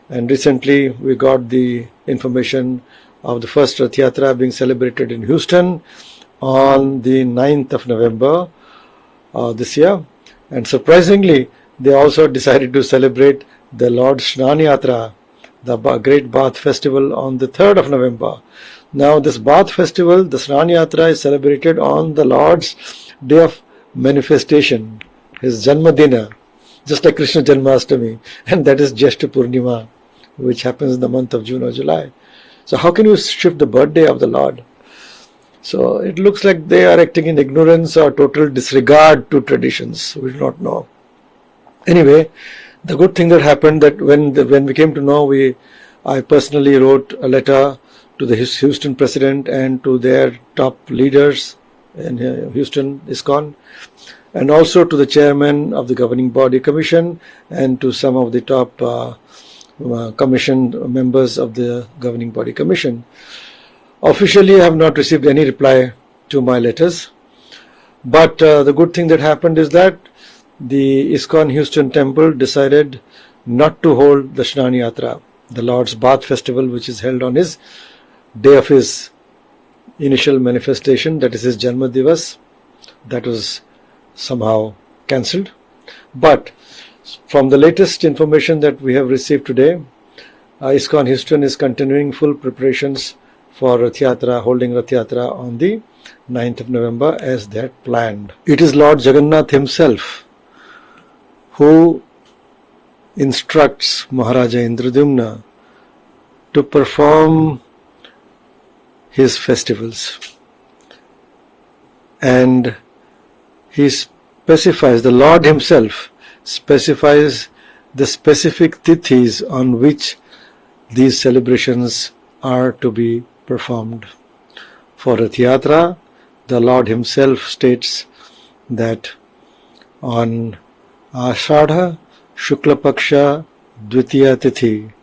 And recently we got the information of the first Rath Yatra being celebrated in Houston on the 9th of November this year. And surprisingly, they also decided to celebrate the Lord's Snan Yatra, the great Bath festival, on the 3rd of November. Now this Bath festival, the Snan Yatra, is celebrated on the Lord's day of manifestation, his Janmadina, just like Krishna Janmashtami, and that is Jyeshta Purnima, which happens in the month of June or July. So how can you shift the birthday of the Lord? So it looks like they are acting in ignorance or total disregard to traditions. We do not know. Anyway, the good thing that happened, that when we came to know, I personally wrote a letter to the Houston president and to their top leaders in Houston ISKCON, and also to the chairman of the governing body commission and to some of the top commissioned members of the governing body commission. Officially, I have not received any reply to my letters, but the good thing that happened is that the ISKCON Houston Temple decided not to hold the Snan Yatra, the Lord's Bath festival, which is held on his day of his initial manifestation, that is his Janma Divas. That was somehow cancelled. But from the latest information that we have received today, ISKCON Houston is continuing full preparations for Rath Yatra, holding Rath Yatra on the 9th of November as they had planned. It is Lord Jagannath himself who instructs Maharaja Indradyumna to perform his festivals, and he specifies, the Lord himself specifies the specific tithis on which these celebrations are to be performed. For Rath Yatra, the Lord himself states that on Ashadha Shukla Paksha Dvitiya Tithi,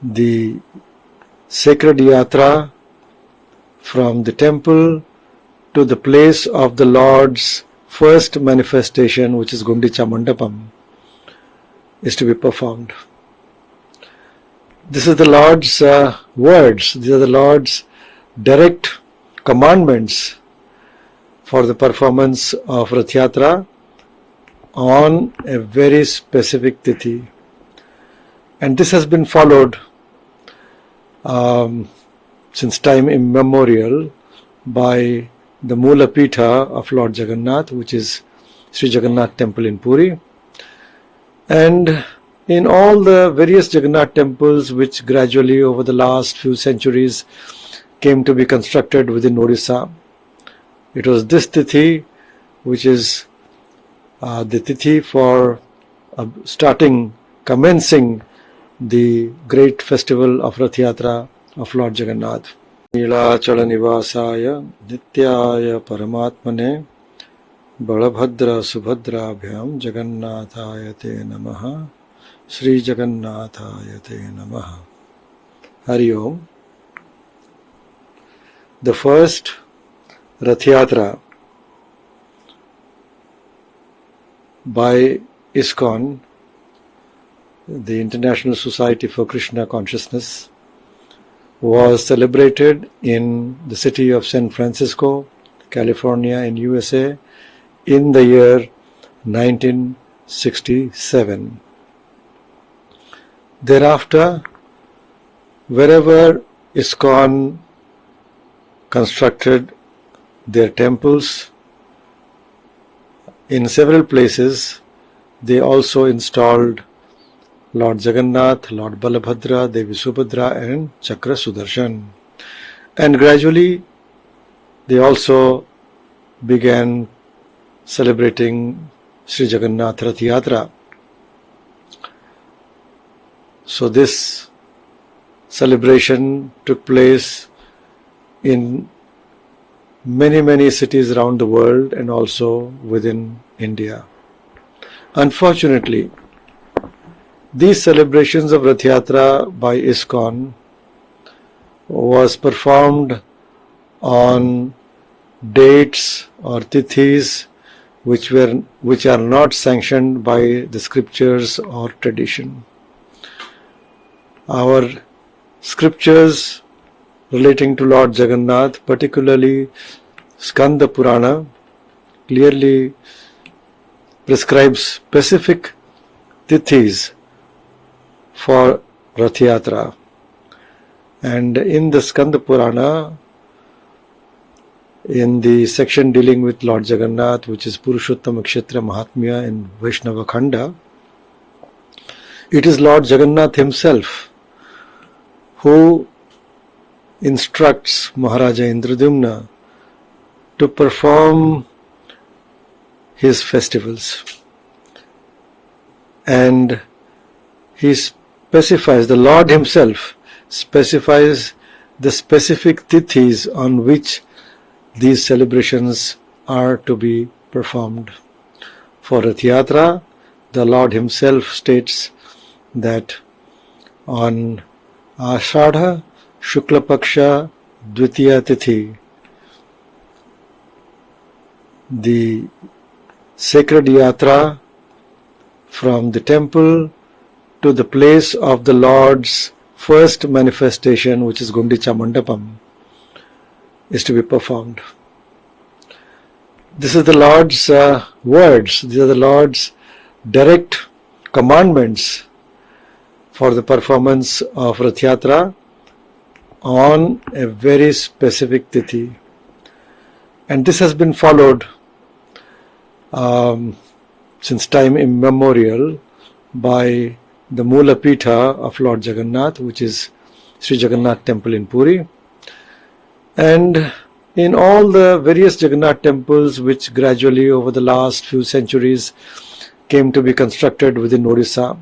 the sacred yatra from the temple to the place of the Lord's first manifestation, which is Gundicha Mandapam, is to be performed. This is the Lord's words, these are the Lord's direct commandments for the performance of Rath Yatra on a very specific tithi. And this has been followed since time immemorial by the Mula Pitha of Lord Jagannath, which is Sri Jagannath Temple in Puri, and in all the various Jagannath temples which gradually over the last few centuries came to be constructed within Odisha. It was this tithi which is the tithi for commencing the great festival of Rath Yatra of Lord Jagannath. Nilachala Nivasaya Nityaya Paramatmane Balabhadra Subhadrabhyam Jagannathaya Te Namaha Sri Jagannathaya Te Namaha. Hari Om. The first Rath Yatra by ISKCON, the International Society for Krishna Consciousness, was celebrated in the city of San Francisco, California in USA in the year 1967. Thereafter, wherever ISKCON constructed their temples, in several places they also installed Lord Jagannath, Lord Balabhadra, Devi Subhadra and Chakra Sudarshan. And gradually they also began celebrating Sri Jagannath Rath Yatra. So this celebration took place in many cities around the world and also within India. Unfortunately, these celebrations of Rath Yatra by ISKCON was performed on dates or tithis which are not sanctioned by the scriptures or tradition. Our scriptures relating to Lord Jagannath, particularly Skanda Purana, clearly prescribes specific tithis for Rath Yatra. And in the Skanda Purana, in the section dealing with Lord Jagannath, which is Purushottama Kshetra Mahatmya in Vaishnava Khanda, it is Lord Jagannath himself who instructs Maharaja Indradyumna to perform his festivals. And he specifies, the Lord himself specifies the specific tithis on which these celebrations are to be performed. For Rath Yatra, the Lord himself states that on Ashadha Shukla Paksha Dvitiya Tithi, the sacred yatra from the temple to the place of the Lord's first manifestation, which is Gundicha Mandapam, is to be performed. This is the Lord's words, these are the Lord's direct commandments for the performance of Rath Yatra on a very specific tithi. And this has been followed since time immemorial by the Mula Pitha of Lord Jagannath, which is Sri Jagannath Temple in Puri, and in all the various Jagannath temples which gradually over the last few centuries came to be constructed within Odisha.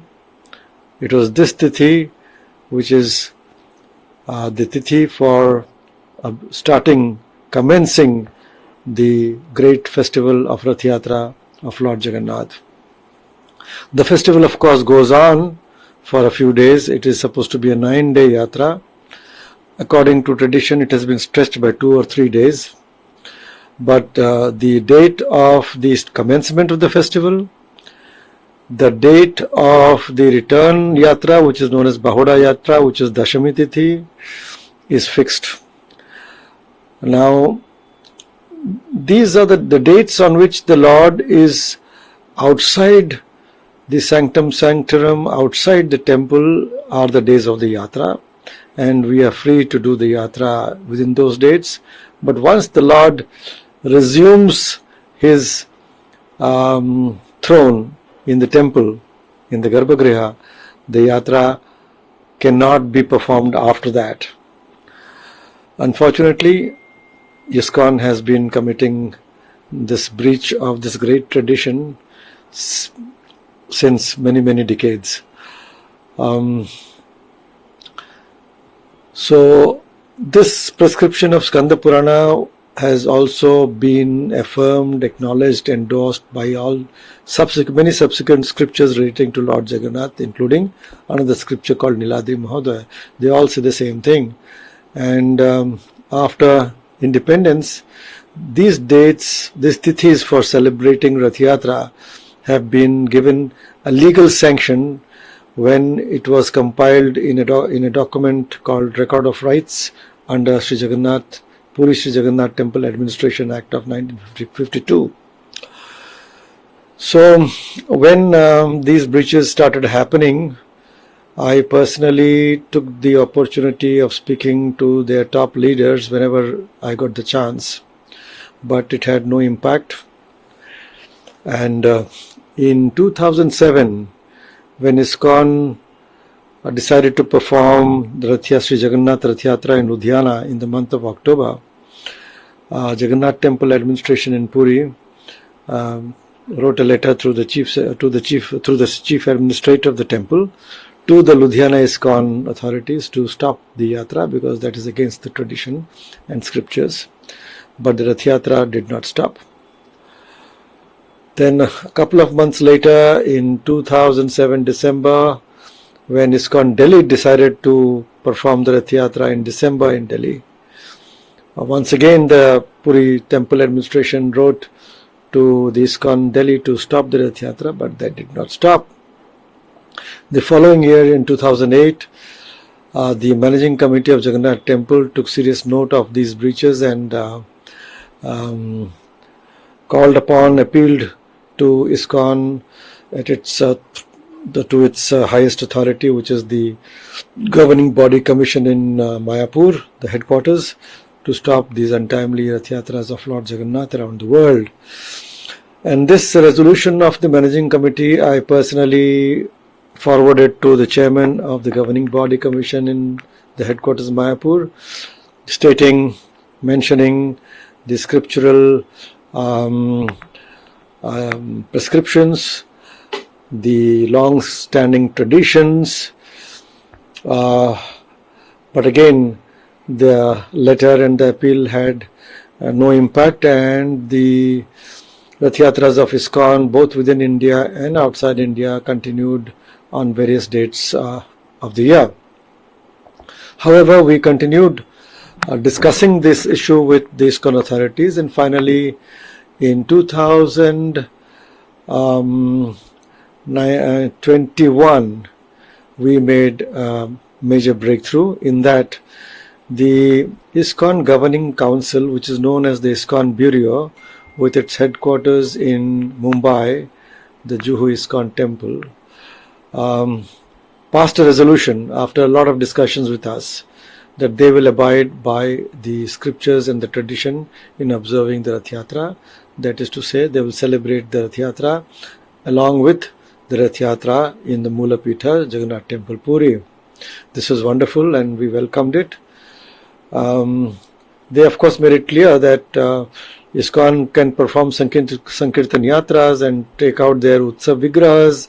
It was this tithi which is the tithi for commencing the great festival of Rath Yatra of Lord Jagannath. The festival, of course, goes on for a few days. It is supposed to be a 9-day yatra. According to tradition, it has been stretched by 2 or 3 days. But the date of the commencement of the festival, the date of the return yatra, which is known as Bahuda Yatra, which is Dashami Tithi, is fixed. Now, these are the dates on which the Lord is outside the sanctum sanctorum, outside the temple, are the days of the yatra, and we are free to do the yatra within those dates. But once the Lord resumes his throne in the temple, in the Garbhagriha, the yatra cannot be performed after that. Unfortunately, ISKCON has been committing this breach of this great tradition since many decades. So this prescription of Skanda Purana has also been affirmed, acknowledged, endorsed by all many subsequent scriptures relating to Lord Jagannath, including another scripture called Niladri Mahodaya. They all say the same thing. And after independence, these dates, these tithis for celebrating Rath Yatra have been given a legal sanction when it was compiled in a document called Record of Rights under Sri Jagannath, Puri Sri Jagannath Temple Administration Act of 1952. So when these breaches started happening, I personally took the opportunity of speaking to their top leaders whenever I got the chance, but it had no impact. And in 2007, when ISKCON decided to perform the Sri Jagannath Rath Yatra in Ludhiana in the month of October, Jagannath Temple Administration in Puri wrote a letter through the chief administrator of the temple to the Ludhiana ISKCON authorities to stop the yatra, because that is against the tradition and scriptures. But the Rath Yatra did not stop. Then a couple of months later, in 2007 December, when ISKCON Delhi decided to perform the Rath Yatra in December in Delhi, once again the Puri Temple Administration wrote to the ISKCON Delhi to stop the Rath Yatra, but that did not stop. The following year, in 2008, the managing committee of Jagannath Temple took serious note of these breaches and called upon, appealed to ISKCON at its to its highest authority, which is the governing body commission in Mayapur, the headquarters, to stop these untimely Rath Yatras of Lord Jagannath around the world. And this resolution of the managing committee I personally forwarded to the chairman of the governing body commission in the headquarters Mayapur, mentioning the scriptural prescriptions, the long-standing traditions, but again the letter and the appeal had no impact, and the Rath Yatras of ISKCON, both within India and outside India, continued on various dates of the year. However, we continued discussing this issue with the ISKCON authorities, and finally in 2021 we made a major breakthrough in that the ISKCON Governing Council, which is known as the ISKCON Bureau, with its headquarters in Mumbai, the Juhu ISKCON Temple, passed a resolution after a lot of discussions with us that they will abide by the scriptures and the tradition in observing the Rath Yatra. That is to say, they will celebrate the Rath Yatra along with the Rath Yatra in the Mula Pitha, Jagannath Temple, Puri. This was wonderful and we welcomed it. They of course made it clear that ISKCON can perform Sankirtan Yatras and take out their Utsav Vigrahas,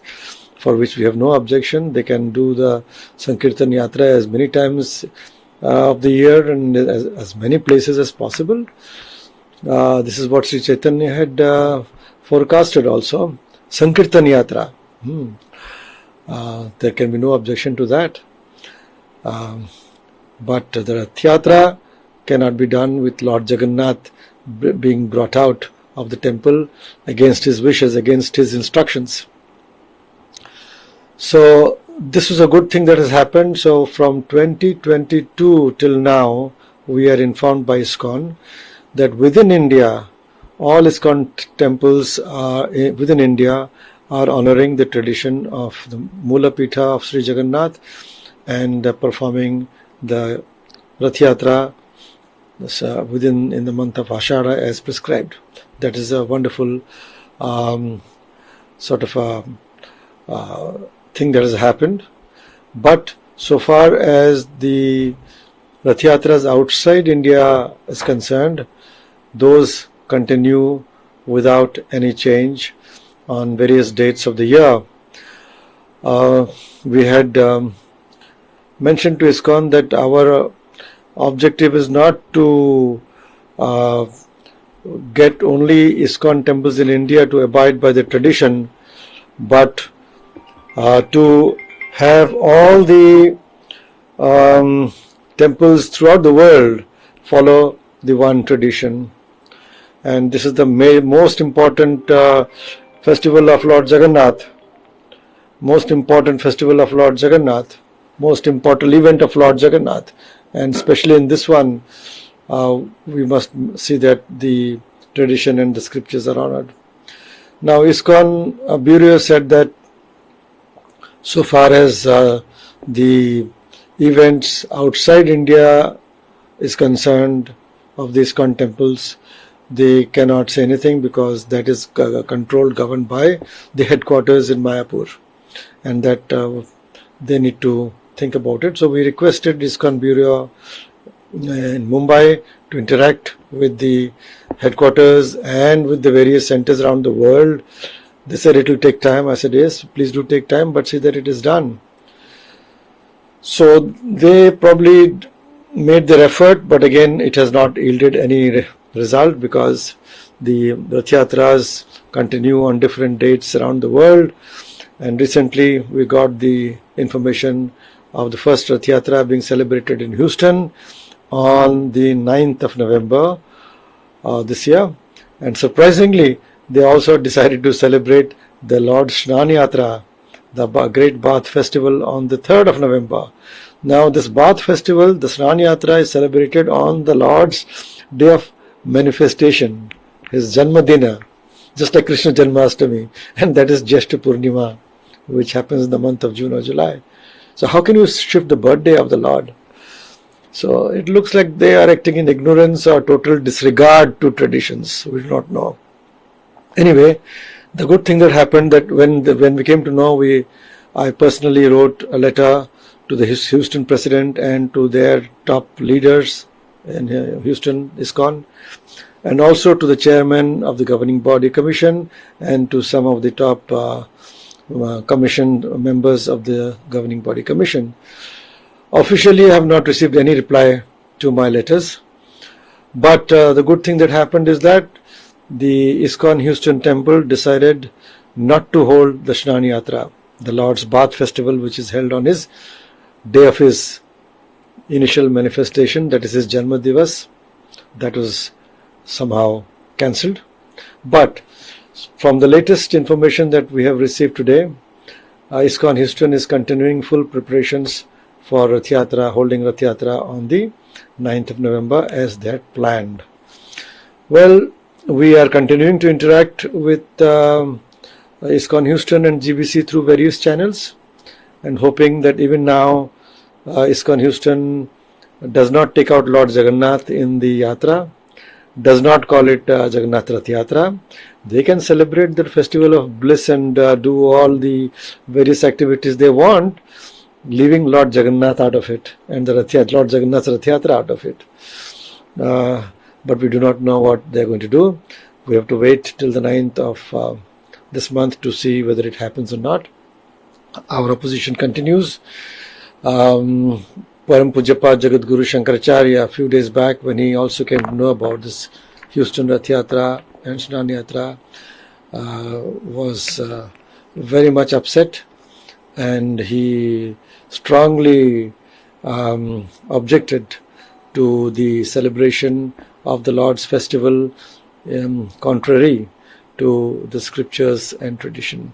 for which we have no objection. They can do the Sankirtan Yatra as many times of the year and as many places as possible. This is what Sri Chaitanya had forecasted also. Sankirtan Yatra. There can be no objection to that. But the Rath Yatra cannot be done with Lord Jagannath being brought out of the temple against his wishes, against his instructions. So this was a good thing that has happened. So from 2022 till now, we are informed by ISKCON that within India, all ISKCON temples within India are honoring the tradition of the Mula Pitha of Sri Jagannath and performing the Rath Yatra in the month of Ashara as prescribed. That is a wonderful sort of a thing that has happened. But so far as the Rath Yatras outside India is concerned, those continue without any change on various dates of the year. We had mentioned to ISKCON that our objective is not to get only ISKCON temples in India to abide by the tradition, but to have all the temples throughout the world follow the one tradition. And this is the most important festival of Lord Jagannath, most important festival of Lord Jagannath, most important event of Lord Jagannath. And especially in this one, we must see that the tradition and the scriptures are honored. Now, ISKCON Bureau said that so far as the events outside India is concerned of the ISKCON temples, they cannot say anything because that is controlled, governed by the headquarters in Mayapur, and that they need to think about it. So we requested ISKCON Bureau in Mumbai to interact with the headquarters and with the various centers around the world. They said it will take time. I said yes, please do take time, but see that it is done. So they probably made their effort, but again it has not yielded any result because the Rath Yatras continue on different dates around the world. And recently we got the information of the first Rath Yatra being celebrated in Houston on the 9th of November this year. And surprisingly, they also decided to celebrate the Lord's Snan Yatra, the great Bath festival, on the 3rd of November. Now this Bath festival, the Snan Yatra, is celebrated on the Lord's day of manifestation, his Janmadina, just like Krishna Janmashtami, and that is Jyeshta Purnima, which happens in the month of June or July. So how can you shift the birthday of the Lord? So it looks like they are acting in ignorance or total disregard to traditions. We do not know. Anyway, the good thing that happened, that when we came to know, I personally wrote a letter to the Houston president and to their top leaders in Houston ISKCON, and also to the chairman of the governing body commission and to some of the top commission members of the governing body commission. Officially, I have not received any reply to my letters, but the good thing that happened is that the ISKCON Houston Temple decided not to hold the Snan Yatra, the Lord's Bath festival, which is held on his day of his initial manifestation, that is his Janma Divas. That was somehow cancelled. But from the latest information that we have received today, ISKCON Houston is continuing full preparations for Rath Yatra, holding Rath Yatra on the 9th of November as they had planned. Well, we are continuing to interact with ISKCON Houston and GBC through various channels, and hoping that even now ISKCON Houston does not take out Lord Jagannath in the Yatra, does not call it Jagannath Rath Yatra. They can celebrate their festival of bliss and do all the various activities they want, leaving Lord Jagannath out of it and the Lord Jagannath's Rath Yatra out of it. But we do not know what they are going to do. We have to wait till the 9th of this month to see whether it happens or not. Our opposition continues. Param Pujyapa Jagat Guru Shankaracharya, a few days back, when he also came to know about this Houston Rath Yatra and Snan Yatra, was very much upset, and he strongly objected to the celebration of the Lord's festival, contrary to the scriptures and tradition.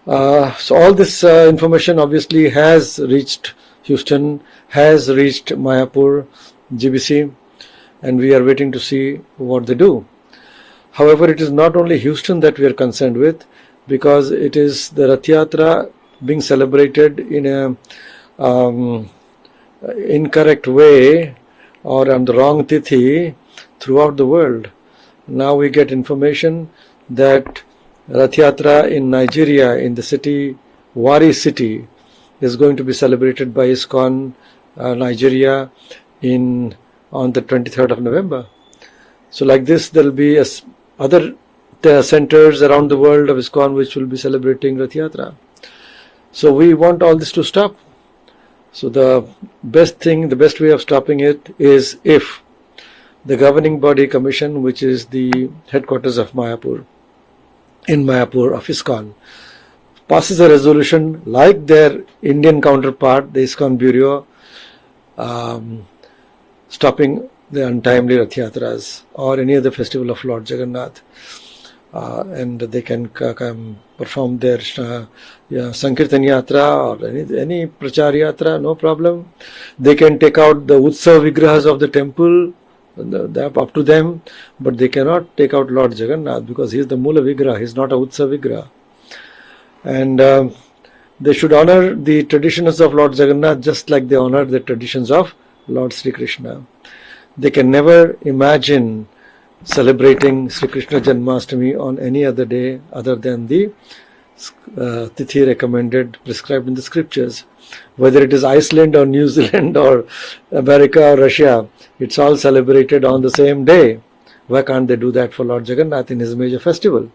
So all this information obviously has reached Houston, has reached Mayapur, GBC, and we are waiting to see what they do. However, it is not only Houston that we are concerned with, because it is the Rath Yatra being celebrated in a incorrect way or on the wrong tithi throughout the world. Now we get information that Rath Yatra in Nigeria, in the city, Wari city, is going to be celebrated by ISKCON Nigeria on the 23rd of November. So like this, there will be other centers around the world of ISKCON which will be celebrating Rath Yatra. So we want all this to stop. So the best way of stopping it is if the governing body commission, which is the headquarters of Mayapur, in Mayapur of ISKCON, passes a resolution like their Indian counterpart, the ISKCON Bureau, stopping the untimely Rath Yatras or any other festival of Lord Jagannath, and they can perform their Sankirtan Yatra or any Prachar Yatra, no problem. They can take out the Utsav Vigrahas of the temple, up to them, but they cannot take out Lord Jagannath because he is the Mula Vigraha, he is not a Utsav Vigraha. And they should honor the traditions of Lord Jagannath just like they honor the traditions of Lord Sri Krishna. They can never imagine celebrating Sri Krishna Janmashtami on any other day other than the tithi recommended, prescribed in the scriptures. Whether it is Iceland or New Zealand or America or Russia, it's all celebrated on the same day. Why can't they do that for Lord Jagannath in his major festival?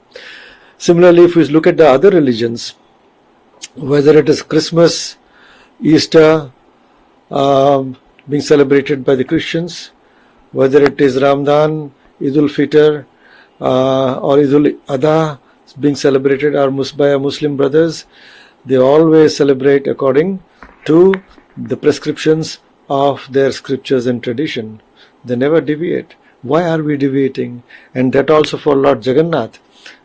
Similarly, if we look at the other religions, whether it is Christmas, Easter, being celebrated by the Christians, whether it is Ramadan, Eid al-Fitr, or Eid al-Adha being celebrated by our Muslim brothers, they always celebrate according to the prescriptions of their scriptures and tradition. They never deviate. Why are we deviating? And that also for Lord Jagannath.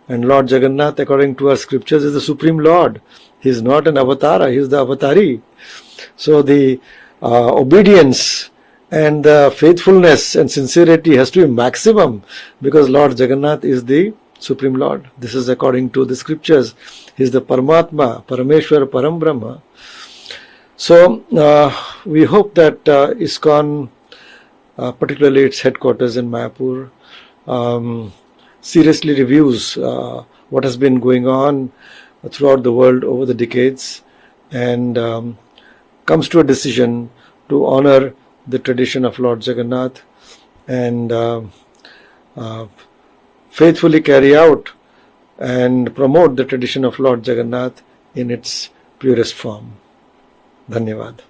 And Lord Jagannath, according to our scriptures, is the Supreme Lord. He is not an avatara, he is the avatari. So the obedience and the faithfulness and sincerity has to be maximum, because Lord Jagannath is the Supreme Lord. This is according to the scriptures. He is the Paramatma, Parameshwar, Param Brahma. So we hope that ISKCON, particularly its headquarters in Mayapur, seriously reviews what has been going on throughout the world over the decades, and comes to a decision to honor the tradition of Lord Jagannath and faithfully carry out and promote the tradition of Lord Jagannath in its purest form. Dhanyavad.